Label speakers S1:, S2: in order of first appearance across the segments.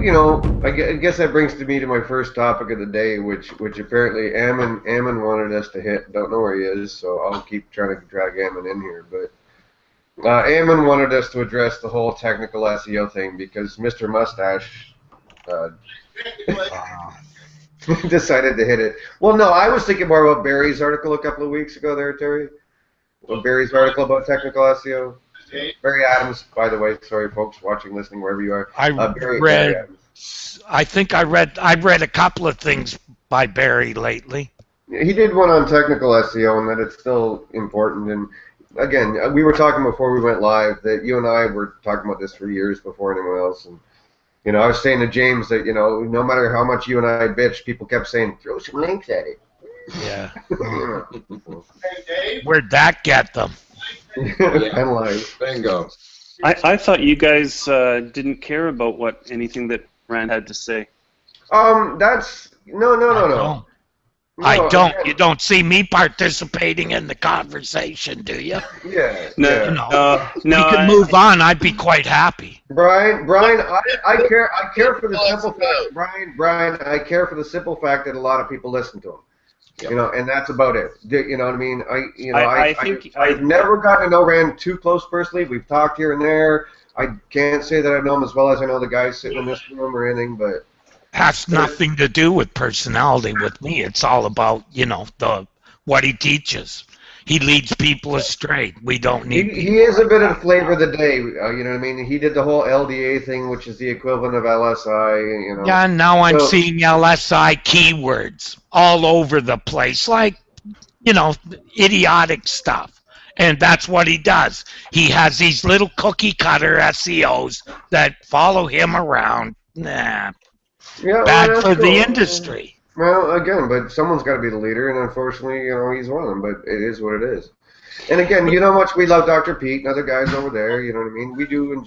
S1: I guess that brings me to my first topic of the day, which apparently Ammon wanted us to hit. Don't know where he is, so I'll keep trying to drag Ammon in here. But Ammon wanted us to address the whole technical SEO thing because Mr. Mustache decided to hit it. Well, no, I was thinking more about Barry's article a couple of weeks ago there, Terry. Barry's article about technical SEO. Barry Adams, by the way. Sorry, folks, watching, listening, wherever you are. Barry Adams.
S2: I think I read a couple of things by Barry lately.
S1: He did one on technical SEO and that it's still important. And again, we were talking before we went live that you and I were talking about this for years before anyone else. And I was saying to James that no matter how much you and I bitched, people kept saying throw some links at it.
S2: Yeah. Where'd that get them?
S3: Bingo.
S4: I thought you guys didn't care about anything that Rand had to say.
S1: That's no.
S2: I don't. You don't see me participating in the conversation, do you?
S1: Yeah.
S4: No.
S2: We can move on. I'd be quite happy.
S1: Brian, I care for the simple fact. Brian, I care for the simple fact that a lot of people listen to him. Yep. And that's about it. You know what I mean? I've never gotten to know Rand too close personally. We've talked here and there. I can't say that I know him as well as I know the guys sitting in this room or anything, but
S2: has nothing to do with personality with me. It's all about what he teaches. He leads people astray. We don't need.
S1: He is a bit of the flavor of the day. You know what I mean? He did the whole LDA thing, which is the equivalent of LSI.
S2: Yeah, now I'm seeing LSI keywords all over the place, like idiotic stuff. And that's what he does. He has these little cookie cutter SEOs that follow him around. Nah, bad for the industry.
S1: Well, again, but someone's got to be the leader, and unfortunately, he's one of them. But it is what it is. And again, you know how much we love Dr. Pete and other guys over there. You know what I mean? We do have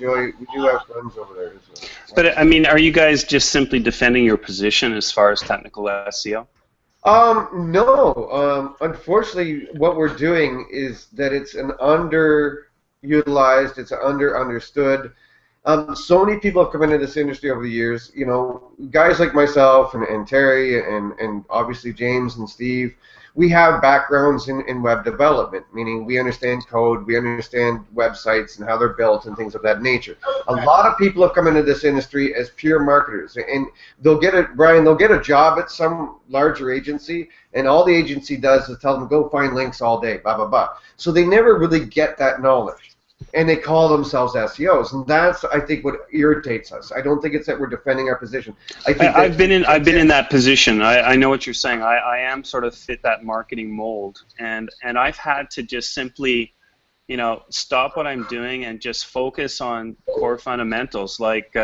S1: friends over there. So.
S4: But I mean, are you guys just simply defending your position as far as technical SEO?
S1: No. Unfortunately, what we're doing is that it's an underutilized, it's understood. So many people have come into this industry over the years. Guys like myself and Terry and obviously James and Steve. We have backgrounds in web development, meaning we understand code, we understand websites and how they're built and things of that nature. A lot of people have come into this industry as pure marketers, and they'll get a job at some larger agency, and all the agency does is tell them go find links all day, blah blah blah. So they never really get that knowledge. And they call themselves SEOs, and that's, I think, what irritates us. I don't think it's that we're defending our position.
S4: I've been in that position. I know what you're saying. I am sort of fit that marketing mold, and I've had to just simply, stop what I'm doing and just focus on core fundamentals. Like,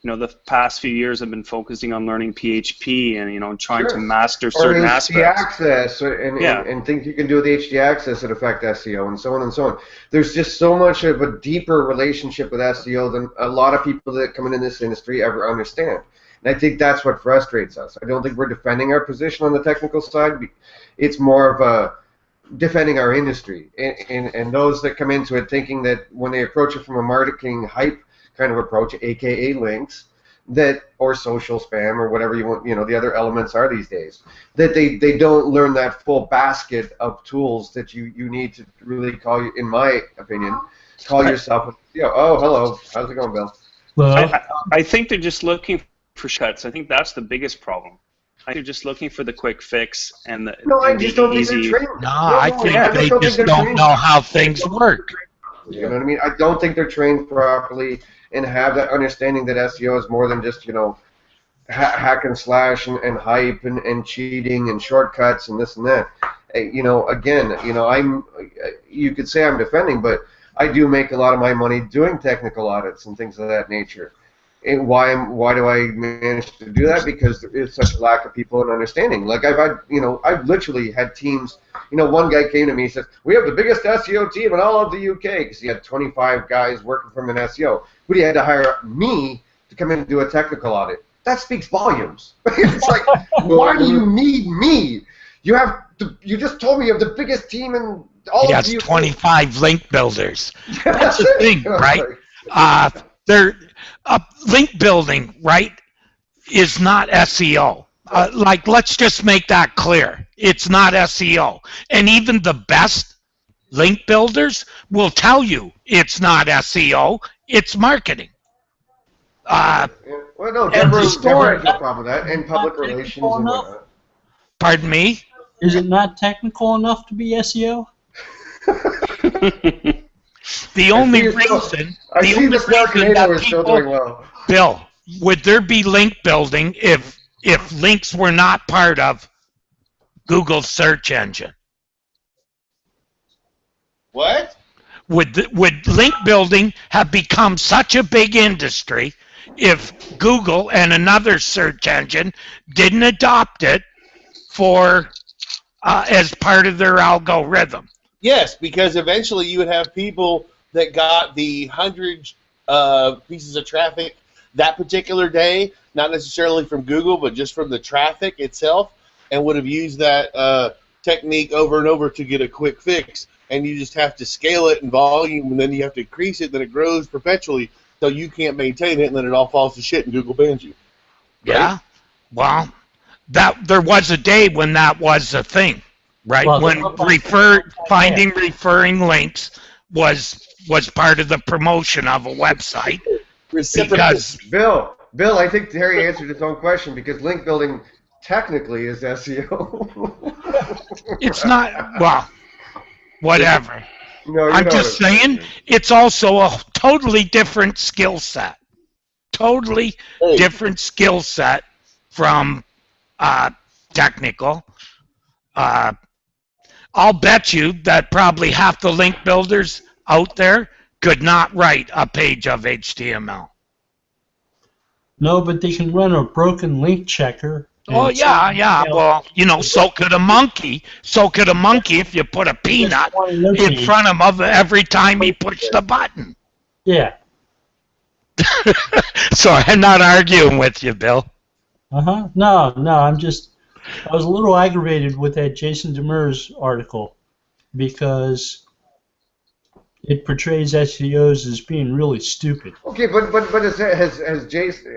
S4: the past few years I've been focusing on learning PHP and trying to master certain aspects.
S1: Access and things you can do with HD access that affect SEO and so on and so on. There's just so much of a deeper relationship with SEO than a lot of people that come in this industry ever understand. And I think that's what frustrates us. I don't think we're defending our position on the technical side. It's more of a defending our industry and those that come into it thinking that when they approach it from a marketing hype kind of approach, aka links, or social spam or whatever you want, the other elements are these days, that they don't learn that full basket of tools that you need to really call, in my opinion, call yourself. Oh, hello, how's it going, Bill?
S4: I think they're just looking for shortcuts. I think that's the biggest problem. I think they're just looking for the quick fix and the
S1: I just don't think they're trained.
S2: I think they just don't know how things work.
S1: You know what I mean? I don't think they're trained properly and have that understanding that SEO is more than just, hack and slash and hype and cheating and shortcuts and this and that. Again, you could say I'm defending, but I do make a lot of my money doing technical audits and things of that nature. And why do I manage to do that? Because there is such a lack of people in understanding. Like I've literally had teams. One guy came to me and said, "We have the biggest SEO team in all of the UK," because he had 25 guys working from an SEO, but he had to hire me to come in and do a technical audit. That speaks volumes. It's like, why do you need me? You just told me you have the biggest team in all of the UK.
S2: He has 25 link builders. That's the thing, right? Link building, right, is not SEO. Like, let's just make that clear. It's not SEO. And even the best link builders will tell you it's not SEO, it's marketing.
S1: Well, no, Deborah has no problem with that, and public relations and whatnot.
S2: Pardon me?
S3: Is it not technical enough to be SEO?
S2: The only reason...
S1: I see the Snarkinator is still doing well.
S2: Bill, would there be link building if links were not part of Google's search engine?
S5: What?
S2: Would link building have become such a big industry if Google and another search engine didn't adopt it for as part of their algorithm?
S5: Yes, because eventually you would have people that got the hundreds pieces of traffic that particular day, not necessarily from Google, but just from the traffic itself, and would have used that technique over and over to get a quick fix. And you just have to scale it in volume, and then you have to increase it, then it grows perpetually, so you can't maintain it, and then it all falls to shit, and Google bans you. Right?
S2: Yeah, well, there was a day when that was a thing, right?
S3: Well,
S2: when finding referring links was part of the promotion of a website. Because
S1: Bill, I think Terry answered his own question, because link building technically is SEO.
S2: it's not, well, whatever.
S1: No,
S2: I'm just saying it's also a totally different skill set. Totally different skill set from technical. I'll bet you that probably half the link builders out there could not write a page of HTML.
S3: No, but they can run a broken link checker.
S2: Oh, yeah. Well, so could a monkey. So could a monkey if you put a peanut in front of him every time he pushed the button.
S3: Yeah.
S2: So I'm not arguing with you, Bill.
S3: Uh-huh. No, I was a little aggravated with that Jason Demers article because it portrays SEOs as being really stupid.
S1: Okay, but has Jason,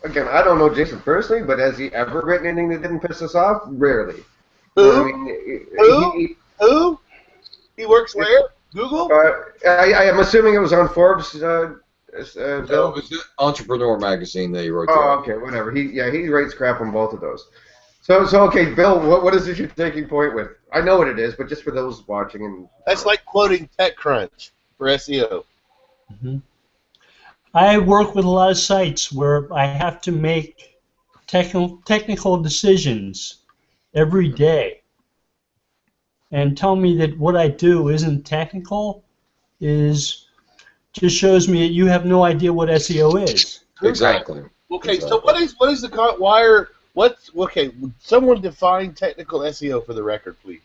S1: again, I don't know Jason personally, but has he ever written anything that didn't piss us off? Rarely.
S5: Who? Who? He works where? Google?
S1: I am assuming it was on Forbes.
S6: No, it was the Entrepreneur magazine that he wrote.
S1: Okay, whatever. He writes crap on both of those. So okay, Bill, what is it you're taking point with? I know what it is, but just for those watching and
S5: that's like quoting TechCrunch for SEO.
S3: Mm-hmm. I work with a lot of sites where I have to make technical decisions every day, and tell me that what I do isn't technical just shows me that you have no idea what SEO is.
S6: Exactly.
S5: Okay, so what is the someone define technical SEO for the record, please.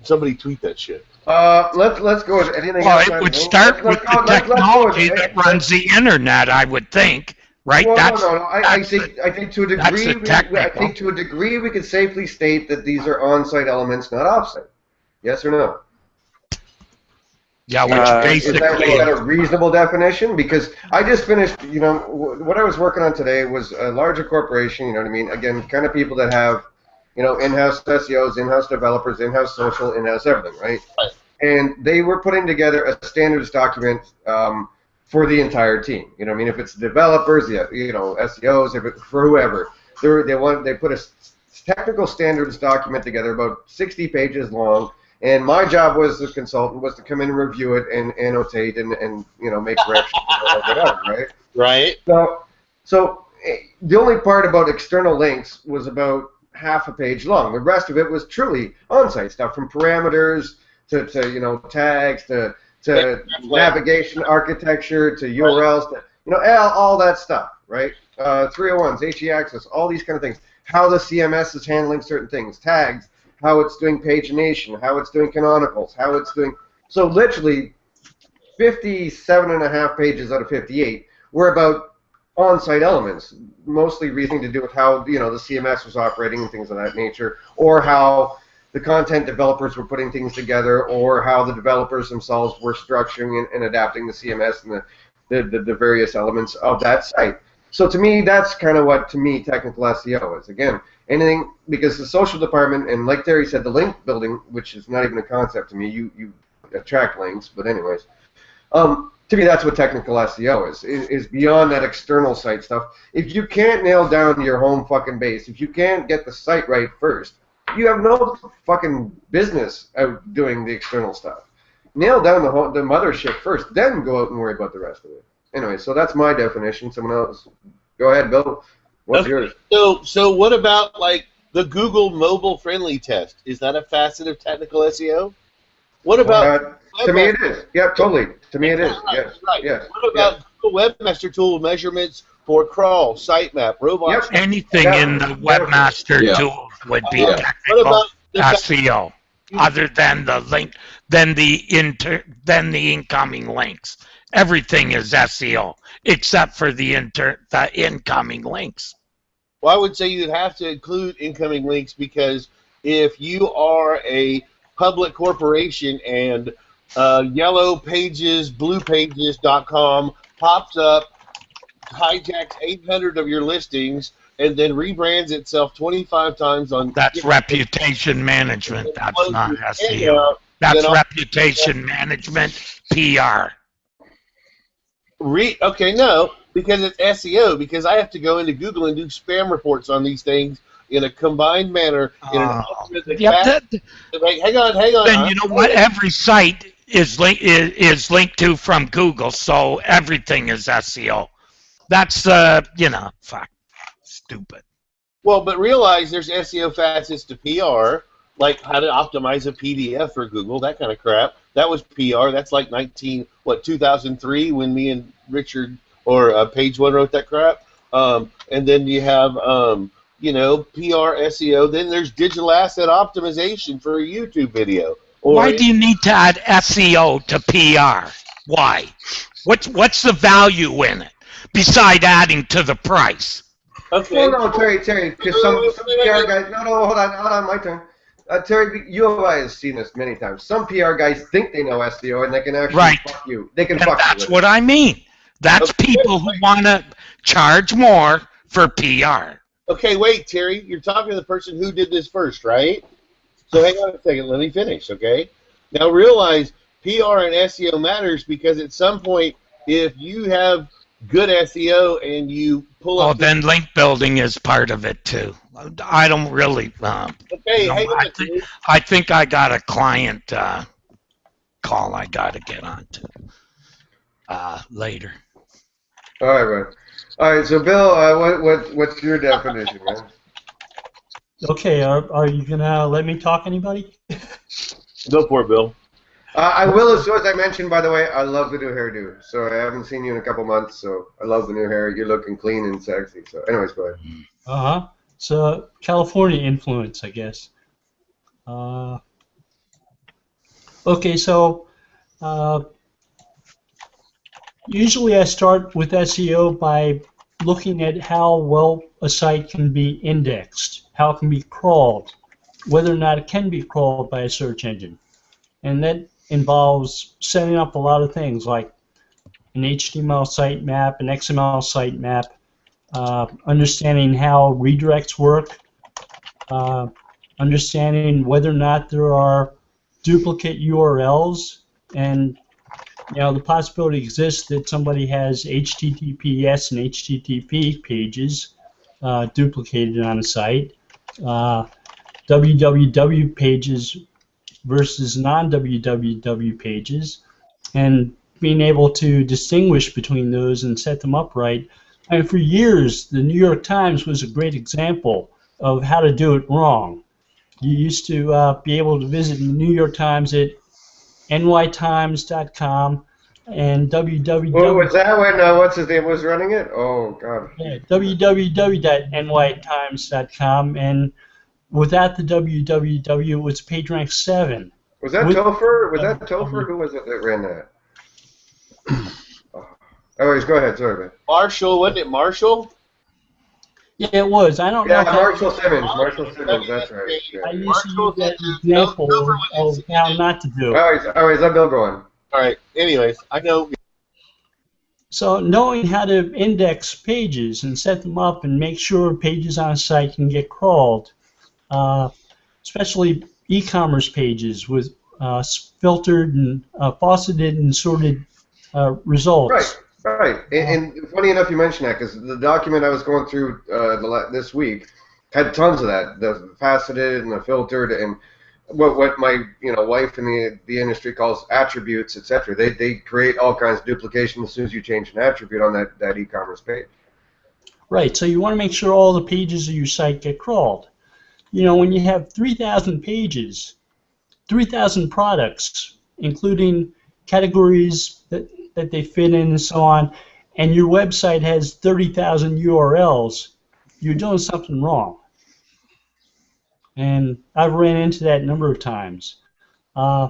S5: Somebody tweet that shit.
S1: Let's go with anything else.
S2: Well, it would start with the technology that runs the internet, I would think, right?
S1: Well, no. I think to a degree we could safely state that these are on-site elements, not off-site. Yes or no?
S2: Yeah, which basically
S1: is that a reasonable definition? Because I just finished, what I was working on today was a larger corporation. You know what I mean? Again, kind of people that have, in-house SEOs, in-house developers, in-house social, in-house everything, right? And they were putting together a standards document for the entire team. You know what I mean? If it's developers, SEOs, if it's for whoever, they put a technical standards document together about 60 pages long. And my job was as a consultant was to come in and review it and annotate and make corrections or whatever, right?
S5: Right.
S1: So the only part about external links was about half a page long. The rest of it was truly on-site stuff, from parameters to tags to navigation architecture to URLs to all that stuff, right? 301s, HE access, all these kind of things. How the CMS is handling certain things, tags. How it's doing pagination, how it's doing canonicals, how it's doing... So literally 57.5 pages out of 58 were about on-site elements, mostly reasoning to do with how the CMS was operating and things of that nature, or how the content developers were putting things together, or how the developers themselves were structuring and adapting the CMS and the various elements of that site. So to me, that's kind of what, to me, technical SEO is. Again, anything, because the social department, and like Terry said, the link building, which is not even a concept to me, you attract links, but anyways. To me, that's what technical SEO is beyond that external site stuff. If you can't nail down your home fucking base, if you can't get the site right first, you have no fucking business out doing the external stuff. Nail down the mothership first, then go out and worry about the rest of it. Anyway, so that's my definition. Someone else, go ahead, Bill. What's yours?
S5: So what about like the Google mobile friendly test? Is that a facet of technical SEO? What about
S1: to me it is. Yeah, totally. To me it is.
S5: Right,
S1: Yes.
S5: right.
S1: Yes.
S5: What about Google Webmaster Tool measurements for crawl, sitemap, robots?
S1: Yep.
S2: Anything in the webmaster tools would be
S5: What
S2: technical
S5: about the
S2: SEO, other than the link, than the incoming links. Everything is SEO except for the incoming links.
S5: Well, I would say you'd have to include incoming links, because if you are a public corporation and yellow pages, bluepages.com pops up, hijacks 800 of your listings, and then rebrands itself 25 times on...
S2: That's reputation management. That's not SEO. That's reputation management, PR.
S5: Okay, no, because it's SEO, because I have to go into Google and do spam reports on these things in a combined manner. In an algorithmic fashion. Hang on.
S2: Then you know what? Every site is linked to from Google, so everything is SEO. That's fuck, stupid.
S5: Well, but realize there's SEO facets to PR, like how to optimize a PDF for Google, that kind of crap. That was PR. That's like 2003 when me and Richard or Page One wrote that crap. And then you have PR, SEO. Then there's digital asset optimization for a YouTube video.
S2: Why do you need to add SEO to PR? Why? What's the value in it beside adding to the price?
S5: Okay.
S1: No, Terry, because some PR guys. No, hold on, my turn. Terry, you and I have seen this many times. Some PR guys think they know SEO and they can actually fuck you. They can fuck you.
S2: That's what I mean. That's people who want to charge more for PR.
S5: Okay, wait, Terry. You're talking to the person who did this first, right? So hang on a second. Let me finish, okay? Now realize PR and SEO matters, because at some point, if you have good SEO and you pull up...
S2: then link building is part of it too. I don't really...
S5: okay, hang on.
S2: I think I got a client call I got to get on to later.
S1: All right, man. All right, so Bill, what's your definition, man?
S3: Okay, are you gonna let me talk, anybody?
S5: Go for it, Bill.
S1: I will, as soon as I mentioned, by the way, I love the new hairdo. So I haven't seen you in a couple months, so I love the new hair. You're looking clean and sexy. So anyways, go ahead.
S3: So California influence, I guess. Okay, so usually I start with SEO by looking at how well a site can be indexed, how it can be crawled, whether or not it can be crawled by a search engine. And that involves setting up a lot of things like an HTML sitemap, an XML sitemap, understanding how redirects work, understanding whether or not there are duplicate URLs, and the possibility exists that somebody has HTTPS and HTTP pages duplicated on a site, www pages versus non-www pages, and being able to distinguish between those and set them up right. I mean, for years, the New York Times was a great example of how to do it wrong. You used to be able to visit the New York Times at nytimes.com and www.
S1: Oh, was that when what's his name was running it? Oh God.
S3: Yeah, www.nytimes.com, and without the www, it was PageRank 7.
S1: Was that Topher? Was that Topher? Who was it that ran that? Anyways, go ahead. Sorry, man.
S5: Marshall, wasn't it Marshall?
S3: Yeah, it was. I don't know.
S1: Yeah, Marshall Simmons. Marshall Simmons. That's right. Yeah.
S3: I used to use that example of how not to do it.
S1: All right, let Bill go on.
S5: All right. Anyways, I know.
S3: So knowing how to index pages and set them up and make sure pages on a site can get crawled, especially e-commerce pages with filtered and faceted and sorted results.
S1: Right. And funny enough you mentioned that, because the document I was going through this week had tons of that, the faceted and the filtered, and what my wife in the industry calls attributes, etc. They create all kinds of duplication as soon as you change an attribute on that e-commerce page.
S3: Right. So you want to make sure all the pages of your site get crawled. When you have 3,000 pages, 3,000 products, including categories that they fit in and so on, and your website has 30,000 URLs, you're doing something wrong. And I've ran into that a number of times.
S1: Yeah,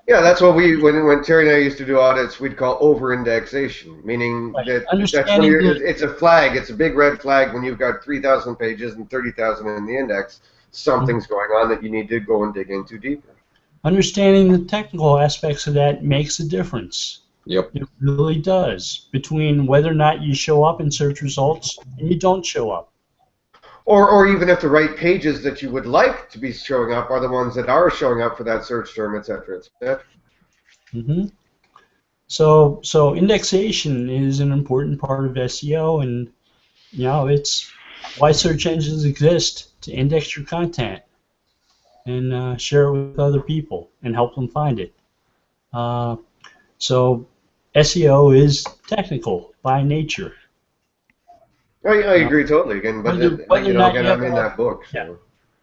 S1: that's what when Terry and I used to do audits, we'd call over-indexation, meaning that it's a flag, it's a big red flag when you've got 3,000 pages and 30,000 in the index. Something's going on that you need to go and dig into deeper.
S3: Understanding the technical aspects of that makes a difference.
S6: Yep.
S3: It really does, between whether or not you show up in search results and you don't show up.
S1: Or even if the right pages that you would like to be showing up are the ones that are showing up for that search term, etc., etc.
S3: Mm-hmm. So indexation is an important part of SEO, and it's why search engines exist, to index your content and share it with other people and help them find it. So SEO is technical by nature.
S1: I agree totally. Again, but I'm in that book. So.
S3: Yeah.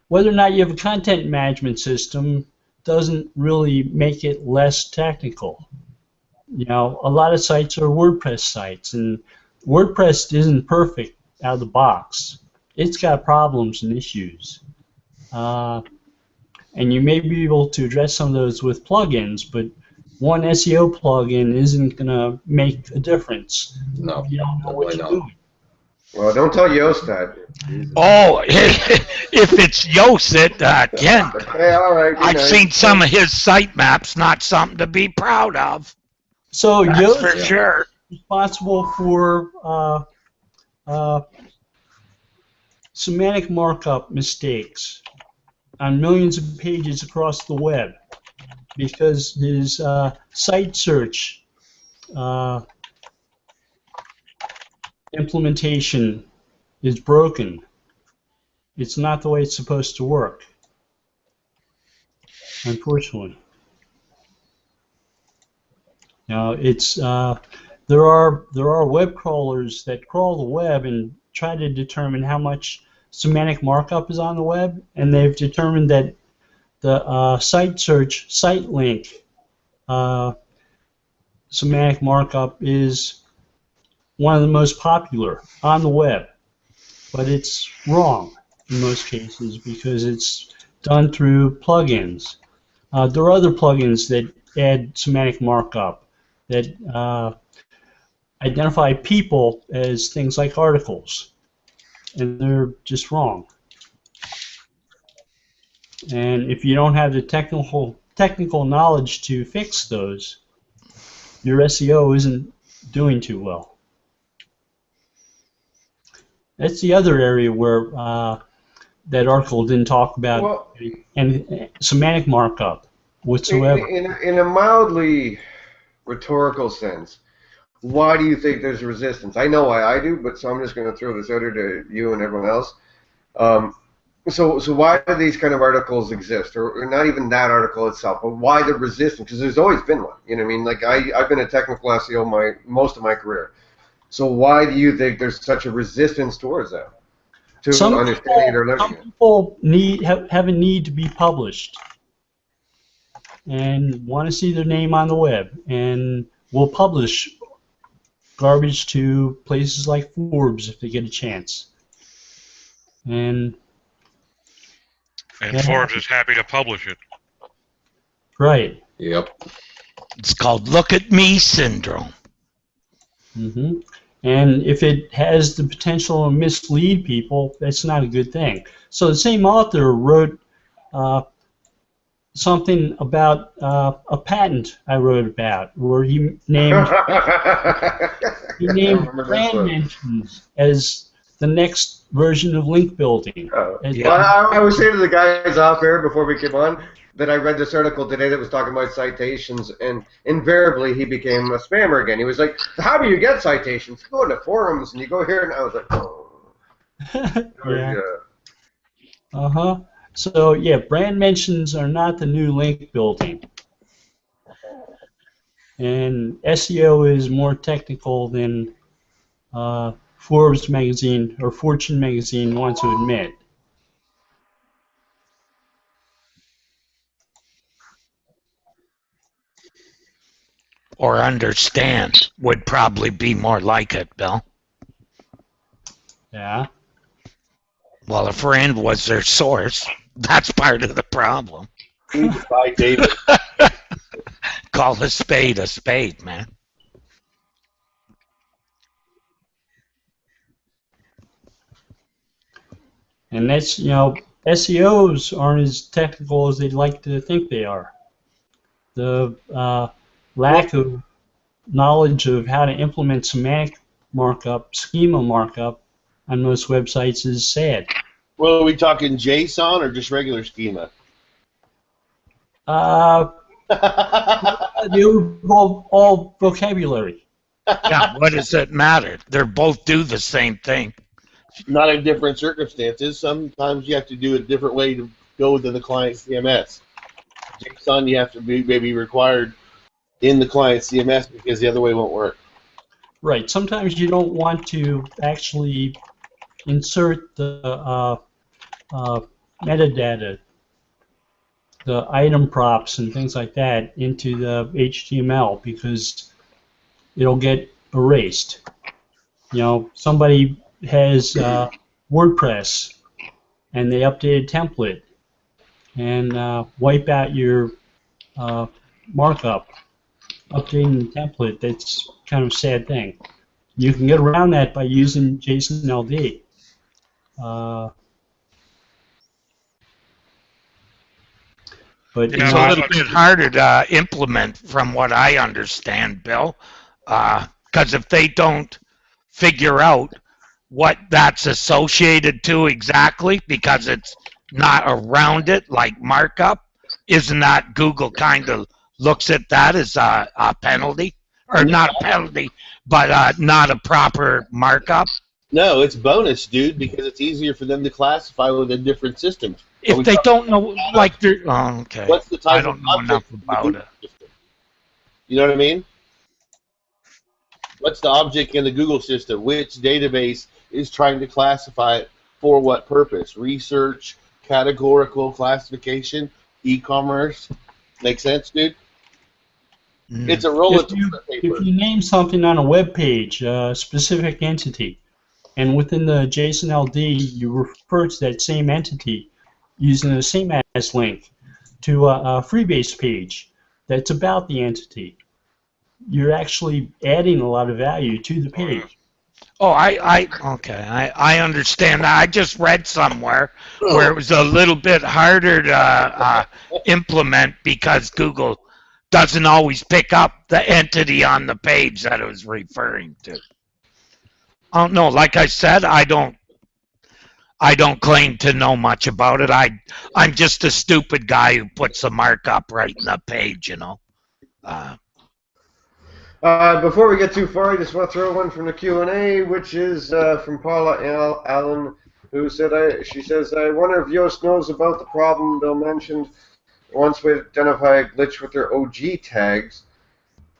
S3: Whether or not you have a content management system doesn't really make it less technical. A lot of sites are WordPress sites, and WordPress isn't perfect out of the box. It's got problems and issues. And you may be able to address some of those with plugins, but one SEO plugin isn't going to make a difference.
S6: No,
S3: if you don't know what you're doing.
S1: Well, don't tell Yoast that.
S2: Oh, if it's Yoast, it Kent.
S1: Hey, all right.
S2: I've seen some of his sitemaps, not something to be proud of.
S3: So
S2: That's
S3: Yoast
S2: for sure.
S3: is responsible for semantic markup mistakes on millions of pages across the web, because his site search implementation is broken. It's not the way it's supposed to work, unfortunately. It's there are web crawlers that crawl the web and try to determine how much semantic markup is on the web, and they've determined that the site link semantic markup is one of the most popular on the web, but it's wrong in most cases because it's done through plugins. There are other plugins that add semantic markup that identify people as things like articles, and they're just wrong. And if you don't have the technical knowledge to fix those, your SEO isn't doing too well. That's the other area where that article didn't talk about and semantic markup whatsoever.
S1: In a mildly rhetorical sense, why do you think there's resistance? I know why I do, but so I'm just going to throw this out here to you and everyone else. So why do these kind of articles exist, or not even that article itself, but why the resistance? Because there's always been one. You know what I mean? Like I've been a technical SEO most of my career. So why do you think there's such a resistance towards that? Some
S3: people have a need to be published and want to see their name on the web, and will publish garbage to places like Forbes if they get a chance. And
S7: Forbes is happy to publish it.
S3: Right.
S6: Yep.
S2: It's called "Look at Me" syndrome.
S3: Mm-hmm. And if it has the potential to mislead people, that's not a good thing. So the same author wrote something about a patent I wrote about, where he named brand mentions as the next version of link building.
S1: Well, I was saying to the guys off air before we came on that I read this article today that was talking about citations, and invariably he became a spammer again. He was like, "How do you get citations? You go into forums and you go here," and I was like, "Oh,
S3: yeah." So yeah, brand mentions are not the new link building, and SEO is more technical than Forbes magazine or Fortune magazine wants to admit.
S2: Or understand would probably be more like it, Bill.
S3: Yeah.
S2: Well, a friend was their source. That's part of the problem.
S5: Bye, David.
S2: Call a spade, man.
S3: And that's, SEOs aren't as technical as they'd like to think they are. The lack of knowledge of how to implement semantic markup, schema markup on most websites is sad.
S5: Well, are we talking JSON or just regular schema?
S3: They involve all vocabulary.
S2: Yeah, what does it matter? They're both do the same thing.
S5: Not in different circumstances. Sometimes you have to do it a different way to go within the client CMS. JSON, you have to be maybe required in the client CMS because the other way won't work.
S3: Right. Sometimes you don't want to actually insert the metadata, the item props and things like that into the HTML because it'll get erased. Somebody has WordPress and they update a template and wipe out your markup, updating the template. That's kind of a sad thing. You can get around that by using JSON-LD. But
S2: it's a little bit harder to implement from what I understand, Bill, because if they don't figure out what that's associated to exactly, because it's not around it like markup, isn't that Google kind of looks at that as a penalty? Or not a penalty, but not a proper markup?
S5: No, it's bonus, dude, because it's easier for them to classify within different systems.
S2: If they don't know, like they're... Oh, okay.
S5: What's the type
S2: I don't know enough about it.
S5: System? You know what I mean? What's the object in the Google system? Which database is trying to classify it for what purpose? Research, categorical classification, e-commerce. Make sense, dude? It's a roll of paper.
S3: If you name something on a web page, a specific entity, and within the JSON-LD you refer to that same entity using the same as link to a Freebase page that's about the entity, you're actually adding a lot of value to the page.
S2: Oh, okay. I understand that. I just read somewhere where it was a little bit harder to implement because Google doesn't always pick up the entity on the page that it was referring to. I don't know. Like I said, I don't claim to know much about it. I'm just a stupid guy who puts a markup right in the page,
S1: Before we get too far, I just want to throw one from the Q&A, which is from Paula Allen, who said, she says, I wonder if Yoast knows about the problem Bill mentioned. Once we identify a glitch with their OG tags,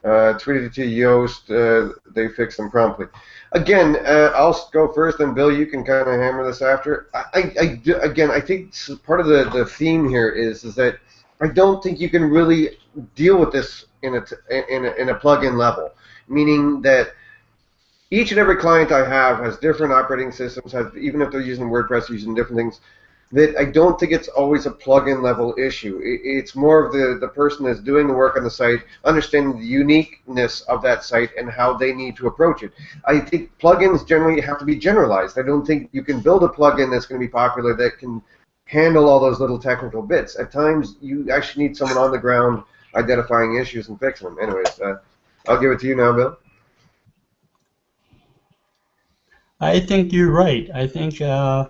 S1: tweeted it to Yoast, they fix them promptly. Again, I'll go first, and Bill, you can kind of hammer this after. I think part of the theme here is that I don't think you can really deal with this in a plug-in level, meaning that each and every client I have has different operating systems, even if they're using WordPress, using different things, that I don't think it's always a plug-in level issue. It's more of the person that's doing the work on the site, understanding the uniqueness of that site and how they need to approach it. I think plugins generally have to be generalized. I don't think you can build a plugin that's going to be popular that can handle all those little technical bits. At times, you actually need someone on the ground identifying issues and fixing them. Anyways, I'll give it to you now, Bill.
S3: I think you're right. I think the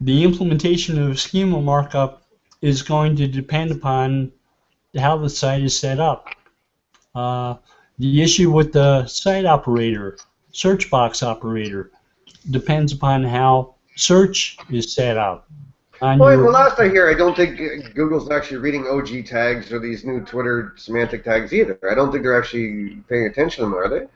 S3: implementation of schema markup is going to depend upon how the site is set up. The issue with the site operator, search box operator, depends upon how search is set up.
S1: Well, the last I hear, I don't think Google's actually reading OG tags or these new Twitter semantic tags either. I don't think they're actually paying attention to them, are they?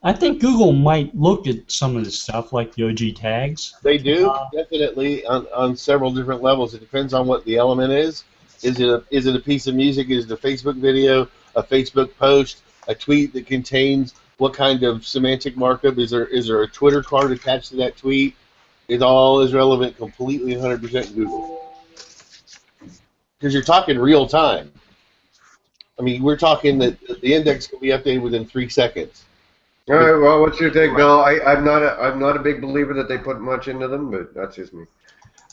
S3: I think Google might look at some of this stuff, like the OG tags.
S5: They do, definitely, on several different levels. It depends on what the element is. Is it a piece of music? Is it a Facebook video, a Facebook post, a tweet that contains what kind of semantic markup? Is there a Twitter card attached to that tweet? It all is relevant completely 100% Google. Because you're talking real time. I mean, we're talking that the index can be updated within 3 seconds.
S1: All right. Well, what's your take, Bill? I'm not a big believer that they put much into them, but that's just me.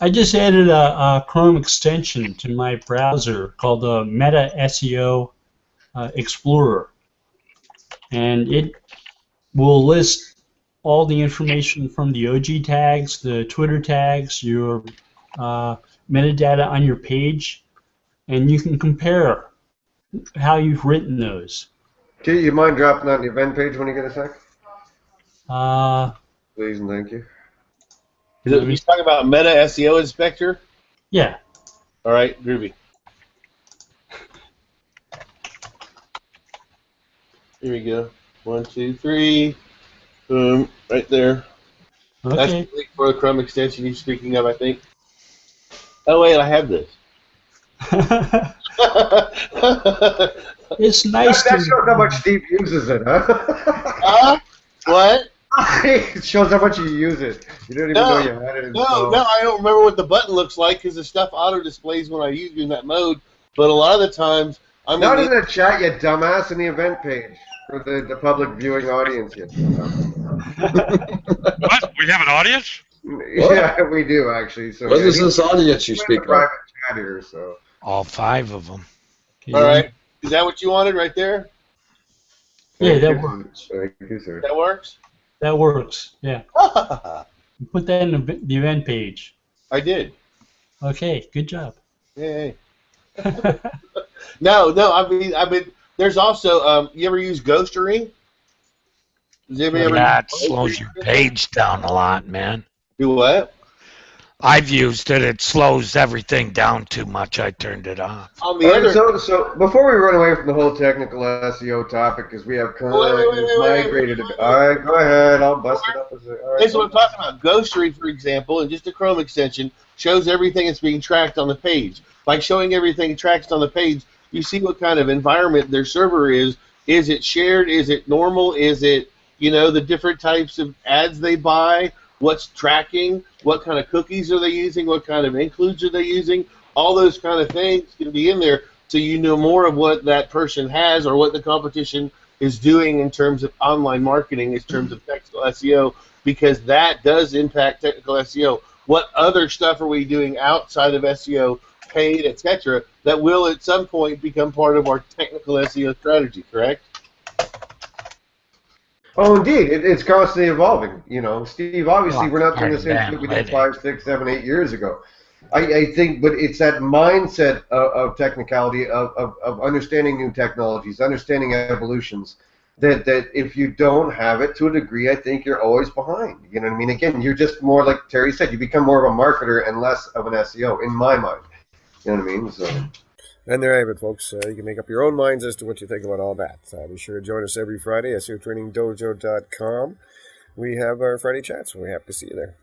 S3: I just added a Chrome extension to my browser called the Meta SEO Explorer, and it will list all the information from the OG tags, the Twitter tags, your metadata on your page, and you can compare how you've written those.
S1: Do you mind dropping that on the event page when you get a sec? Please and thank you.
S5: You're talking about Meta SEO Inspector?
S3: Yeah.
S5: All right, groovy. Here we go. 1, 2, 3. Boom. Right there.
S3: Okay.
S5: That's the link for the Chrome extension you're speaking of, I think. Oh, wait, I have this.
S3: It's nice
S1: that shows how much Steve uses it, huh?
S5: What?
S1: It shows how much you use it. You don't even know you had it installed.
S5: No, I don't remember what the button looks like because the stuff auto-displays when I use it in that mode. But a lot of the times, I'm
S1: not in the chat, you dumbass, in the event page for the public viewing audience.
S7: What? We have an audience?
S1: Yeah, we do actually. So
S6: what is this audience you speak of?
S1: Private chat here, so.
S2: All 5 of them.
S5: All right. Is that what you wanted right there?
S3: Yeah, that works.
S1: Thank you, sir.
S5: That works?
S3: That works, yeah. Put that in the event page.
S5: I did.
S3: Okay, good job.
S5: Yay. No, I mean, there's also, you ever use Ghostery?
S2: That slows your page down a lot, man.
S5: Do what?
S2: I've used it. It slows everything down too much. I turned it off.
S5: On the other...
S1: So before we run away from the whole technical SEO topic, because we have kind of migrated a bit. All right, go ahead. I'll bust it up. All right,
S5: that's what I'm talking about. Ghostery, for example, and just a Chrome extension, shows everything that's being tracked on the page. By showing everything tracked on the page, you see what kind of environment their server is. Is it shared? Is it normal? Is it, the different types of ads they buy? What's tracking? What kind of cookies are they using? What kind of includes are they using? All those kind of things can be in there so you know more of what that person has or what the competition is doing in terms of online marketing, in terms of technical SEO, because that does impact technical SEO. What other stuff are we doing outside of SEO, paid, etc., that will at some point become part of our technical SEO strategy, correct?
S1: Oh, indeed. It's constantly evolving. Steve, obviously, we're not doing the same thing we did 5, 6, 7, 8 years ago. I think, but it's that mindset of technicality, of understanding new technologies, understanding evolutions, that if you don't have it to a degree, I think you're always behind. You know what I mean? Again, you're just more, like Terry said, you become more of a marketer and less of an SEO, in my mind. You know what I mean? So. And there you have it, folks. You can make up your own minds as to what you think about all that. Be sure to join us every Friday at SEOTrainingDojo.com. We have our Friday chats, and we're happy to see you there.